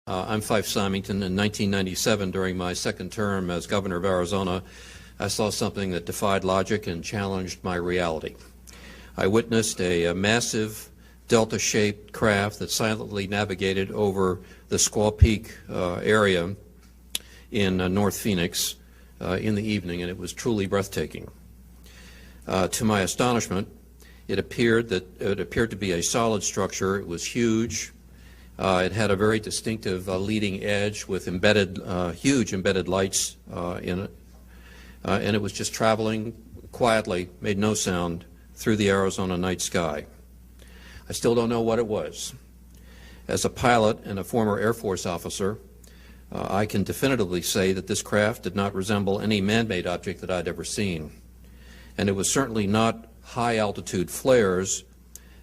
I'm Fife Symington. In 1997, during my second term as Governor of Arizona, I saw something that defied logic and challenged my reality. I witnessed a massive delta-shaped craft that silently navigated over the Squaw Peak area in North Phoenix in the evening, and it was truly breathtaking. To my astonishment, it appeared to be a solid structure. It was huge. It had a very distinctive leading edge with huge embedded lights in it, and it was just traveling quietly, made no sound, through the Arizona night sky. I still don't know what it was. As a pilot and a former Air Force officer, I can definitively say that this craft did not resemble any man-made object that I'd ever seen. And it was certainly not high-altitude flares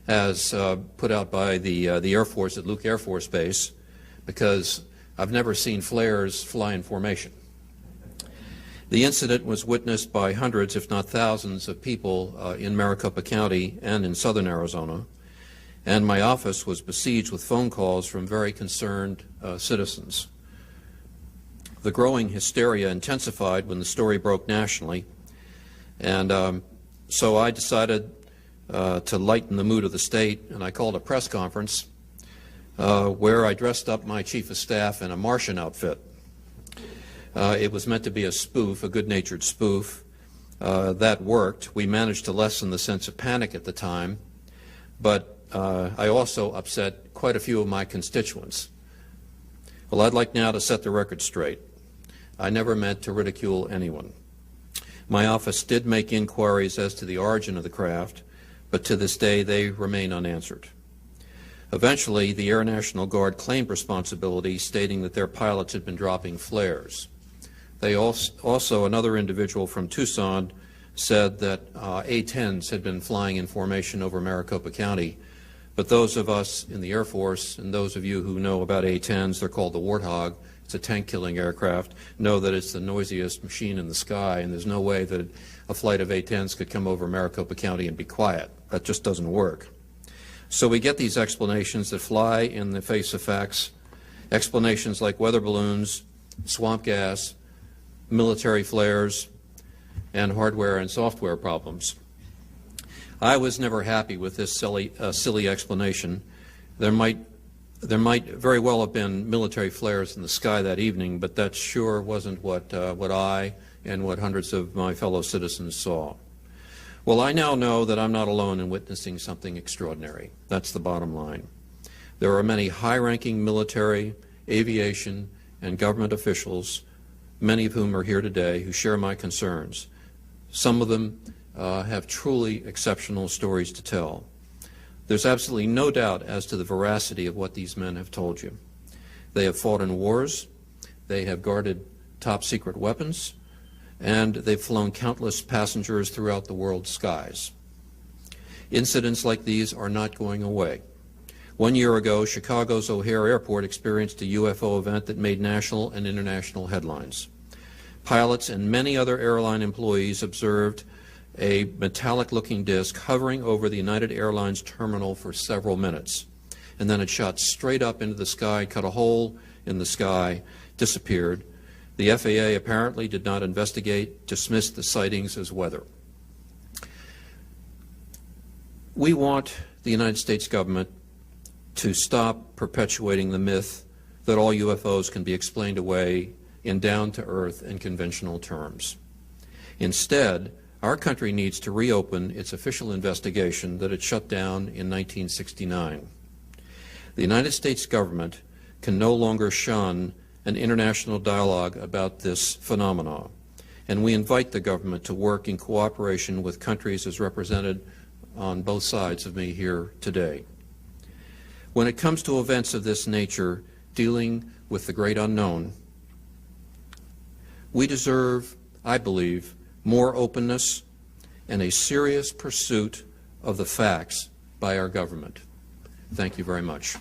as put out by the Air Force at Luke Air Force Base, because I've never seen flares fly in formation. The incident was witnessed by hundreds, if not thousands, of people in Maricopa County and in southern Arizona, and my office was besieged with phone calls from very concerned citizens. The growing hysteria intensified when the story broke nationally, and so I decided to lighten the mood of the state, and I called a press conference where I dressed up my chief of staff in a Martian outfit. It was meant to be a spoof, a good-natured spoof. That worked. We managed to lessen the sense of panic at the time, but I also upset quite a few of my constituents. Well, I'd like now to set the record straight. I never meant to ridicule anyone. My office did make inquiries as to the origin of the craft, but to this day they remain unanswered. Eventually, the Air National Guard claimed responsibility, stating that their pilots had been dropping flares. They also, another individual from Tucson said that A-10s had been flying in formation over Maricopa County, but those of us in the Air Force, and those of you who know about A-10s, they're called the Warthog, it's a tank-killing aircraft, know that it's the noisiest machine in the sky, and there's no way that a flight of A-10s could come over Maricopa County and be quiet. That just doesn't work. So we get these explanations that fly in the face of facts, explanations like weather balloons, swamp gas, military flares, and hardware and software problems. I was never happy with this silly explanation. There might very well have been military flares in the sky that evening, but that sure wasn't what I and what hundreds of my fellow citizens saw. Well, I now know that I'm not alone in witnessing something extraordinary. That's the bottom line. There are many high-ranking military, aviation, and government officials, many of whom are here today, who share my concerns. Some of them have truly exceptional stories to tell. There's absolutely no doubt as to the veracity of what these men have told you. They have fought in wars, they have guarded top-secret weapons, and they've flown countless passengers throughout the world's skies. Incidents like these are not going away. 1 year ago, Chicago's O'Hare Airport experienced a UFO event that made national and international headlines. Pilots and many other airline employees observed a metallic-looking disc hovering over the United Airlines terminal for several minutes, and then it shot straight up into the sky, cut a hole in the sky, disappeared. The FAA apparently did not investigate, dismissed the sightings as weather. We want the United States government to stop perpetuating the myth that all UFOs can be explained away in down-to-earth and conventional terms. Instead, our country needs to reopen its official investigation that it shut down in 1969. The United States government can no longer shun an international dialogue about this phenomenon, and we invite the government to work in cooperation with countries as represented on both sides of me here today. When it comes to events of this nature, dealing with the great unknown, we deserve, I believe, more openness and a serious pursuit of the facts by our government. Thank you very much.